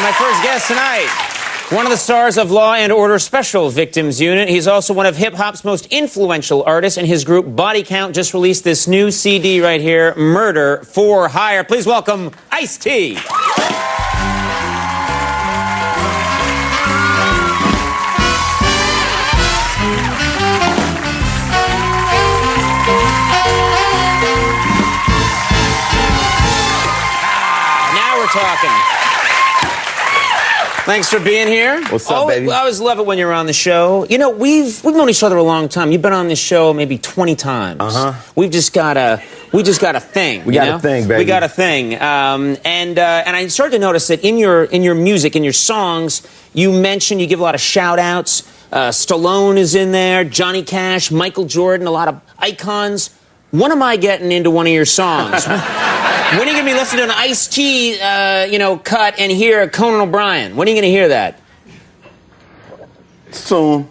my first guest tonight. One of the stars of Law and Order Special Victims Unit. He's also one of hip-hop's most influential artists, and his group Body Count just released this new CD right here, Murder for Hire. Please welcome Ice-T. Talking. Thanks for being here. What's up, baby? I always love it when you're on the show. You know, we've known each other a long time. You've been on this show maybe 20 times. We just got a thing. We got a thing, baby. We got a thing. And I started to notice that in your music, in your songs, you give a lot of shout outs. Stallone is in there, Johnny Cash, Michael Jordan, a lot of icons. When am I getting into one of your songs? When are you going to be listening to an Ice-T, cut and hear Conan O'Brien? When are you going to hear that? Soon.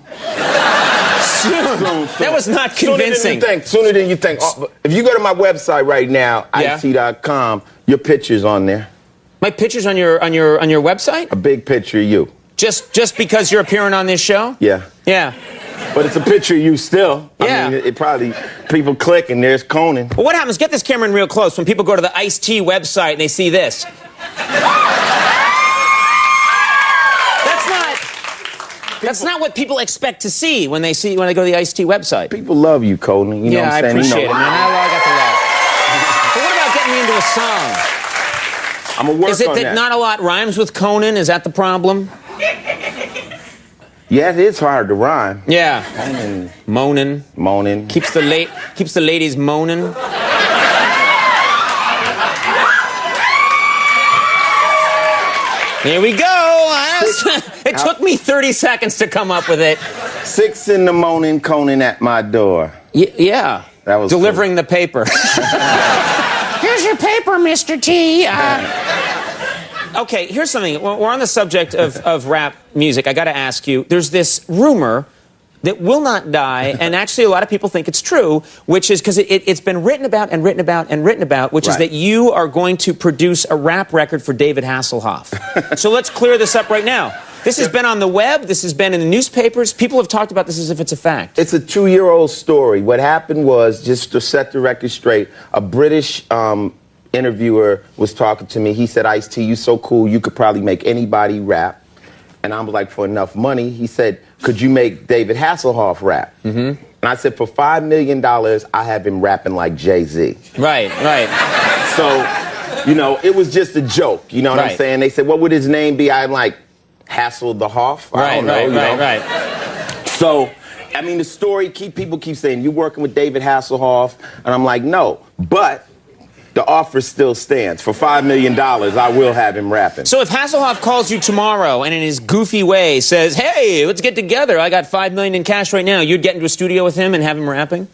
Soon. That was not convincing. Sooner than you think. If you go to my website right now, ice-t.com, your picture's on there. My picture's on your website? A big picture of you. Just because you're appearing on this show? Yeah. Yeah. But it's a picture of you still. Yeah. I mean, it probably, people click and there's Conan. Well, what happens, get this camera in real close, when people go to the Ice-T website and they see this. That's not what people expect to see when they go to the Ice-T website. People love you, Conan. You know what I'm saying? I appreciate it, man. I got the love. But what about getting me into a song? I'm gonna work on that. Is it that not a lot rhymes with Conan? Is that the problem? Yeah, it is hard to rhyme. Yeah. Conan. Moaning. Keeps the ladies moaning. Here we go. It took me 30 seconds to come up with it. 6 in the morning, Conan at my door. Yeah. That was delivering the paper. Here's your paper, Mr. T. Okay, here's something. We're on the subject of rap music. I got to ask you, there's this rumor that will not die, and actually a lot of people think it's true, which is because it's been written about, which is that you are going to produce a rap record for David Hasselhoff. So let's clear this up right now. This has been on the web. This has been in the newspapers. People have talked about this as if it's a fact. It's a 2-year-old story. What happened was, just to set the record straight, a British interviewer was talking to me. He said, Ice-T, you so cool, you could probably make anybody rap. And I'm like, for enough money? He said, could you make David Hasselhoff rap? And I said, for $5 million, I have him rapping like Jay-Z. Right. So, it was just a joke. You know what I'm saying? They said, what would his name be? I'm like, Hassel the Hoff? I don't know. Right. So, I mean, the story, people keep saying, you working with David Hasselhoff? And I'm like, no. But the offer still stands. For $5 million, I will have him rapping. So if Hasselhoff calls you tomorrow and in his goofy way says, hey, let's get together, I got $5 million in cash right now, you'd get into a studio with him and have him rapping?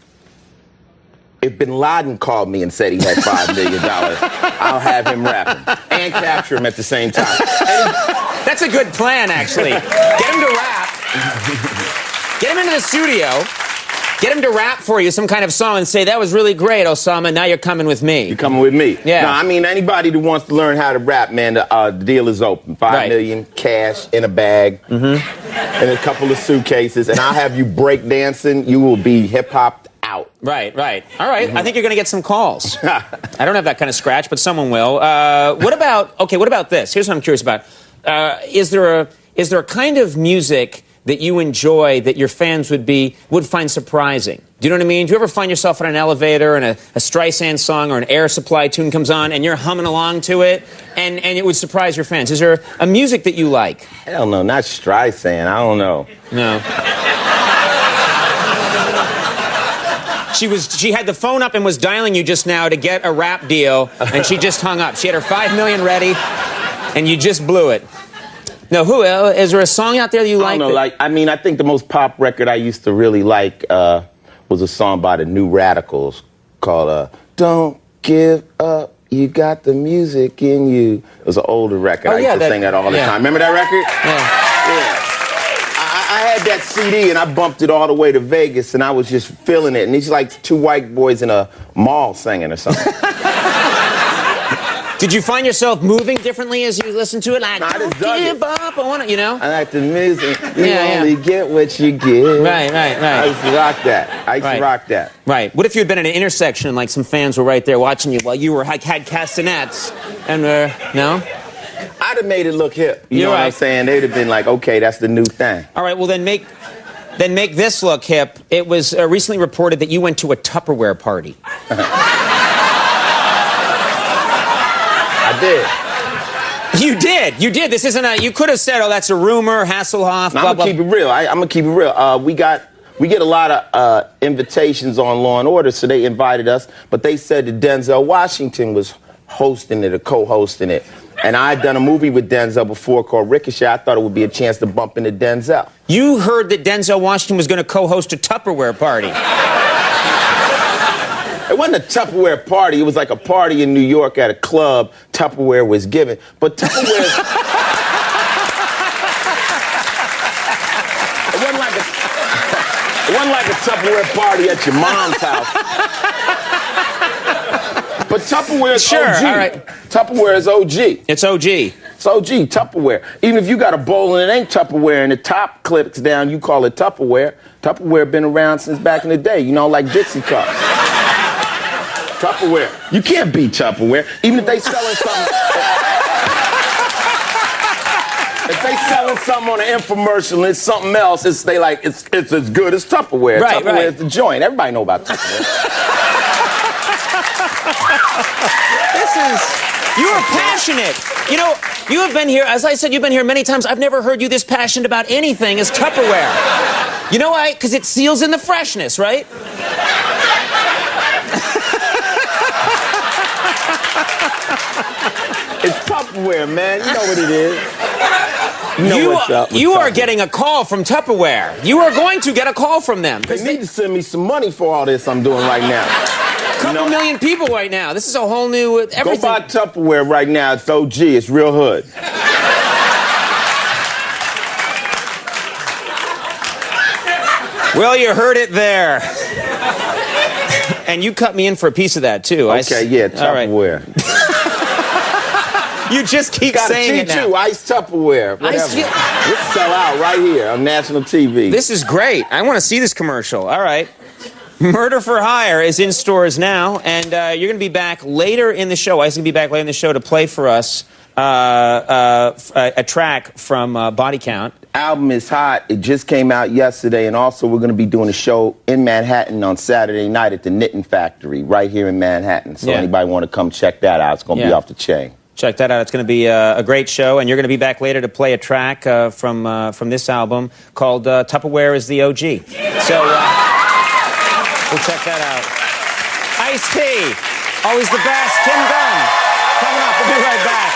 If Bin Laden called me and said he had $5 million, I'll have him rapping and capture him at the same time. That's a good plan, actually. Get him to rap. Get him into the studio. Get him to rap for you some kind of song and say, that was really great, Osama, now you're coming with me. You're coming with me. Yeah. No, I mean, anybody that wants to learn how to rap, man, the deal is open. $5 million, cash, in a bag, and a couple of suitcases, and I'll have you break dancing. You will be hip-hopped out. Right. All right, I think you're going to get some calls. I don't have that kind of scratch, but someone will. What about this? Here's what I'm curious about. Is there a kind of music that you enjoy that your fans would find surprising? Do you know what I mean? Do you ever find yourself in an elevator and a Streisand song or an Air Supply tune comes on and you're humming along to it and it would surprise your fans? Is there a music that you like? Hell no, not Streisand. I don't know. No. She had the phone up and was dialing you just now to get a rap deal, and she just hung up. She had her $5 million ready, and you just blew it. No, is there a song out there that you like? I think the most pop record I used to really like was a song by the New Radicals called Don't Give Up, You Got the Music in You. It was an older record. I used to sing that all the time. Remember that record? Yeah. I had that CD and I bumped it all the way to Vegas and I was just feeling it. And it's like 2 white boys in a mall singing or something. Did you find yourself moving differently as you listened to it? Like, I don't just dug give it. up, I want to, you know? I like the music. You Yeah, only get what you get. Right. I used to rock that. Right. What if you had been at an intersection and like some fans were right there watching you while you were had castanets and no? I'd have made it look hip. You know what I'm right. saying? They'd have been like, okay, that's the new thing. All right, well then make this look hip. It was recently reported that you went to a Tupperware party. I did. You did. This isn't a. You could have said, "Oh, that's a rumor." Hasselhoff. Blah, I'm gonna keep it real. I'm gonna keep it real. We get a lot of invitations on Law and Order, so they invited us. But they said that Denzel Washington was hosting it or co-hosting it, and I'd done a movie with Denzel before called Ricochet. I thought it would be a chance to bump into Denzel. You heard that Denzel Washington was going to co-host a Tupperware party. It wasn't a Tupperware party. It was like a party in New York at a club. Tupperware was given. But Tupperware... It wasn't like a Tupperware party at your mom's house. But Tupperware is OG. All right. Tupperware is OG. It's OG. It's OG, Tupperware. Even if you got a bowl and it ain't Tupperware and the top clips down, you call it Tupperware. Tupperware been around since back in the day, you know, like Dixie cups. Tupperware. You can't beat Tupperware. Even if they selling something. If they selling something on an infomercial and it's something else, it's as good as Tupperware. Right, Tupperware is the joint. Everybody know about Tupperware. You are passionate. You know, you have been here, as I said, you've been here many times. I've never heard you this passionate about anything as Tupperware. You know why? Because it seals in the freshness, right? It's Tupperware, man. You know what it is. You know what's up with you are Tupperware. getting a call from Tupperware. You are going to get a call from them. They need to send me some money for all this I'm doing right now. Couple million people right now. This is a whole new everything. Go buy Tupperware right now. It's OG. It's real hood. Well, you heard it there. And you cut me in for a piece of that, too. Okay, yeah, Tupperware. Right. You just keep saying it now. Ice Tupperware. Whatever. Let's sell out right here on national TV. This is great. I want to see this commercial. All right. Murder for Hire is in stores now, and you're going to be back later in the show. Ice is going to be back later in the show to play for us a track from Body Count. Album is hot. It just came out yesterday, and also we're going to be doing a show in Manhattan on Saturday night at the Knitting Factory right here in Manhattan. So anybody want to come check that out, it's going to be off the chain. Check that out. It's going to be a great show, and you're going to be back later to play a track from this album called Tupperware is the OG. So we'll check that out. Ice-T, always the best. Kim Gunn, coming up. We'll be right back.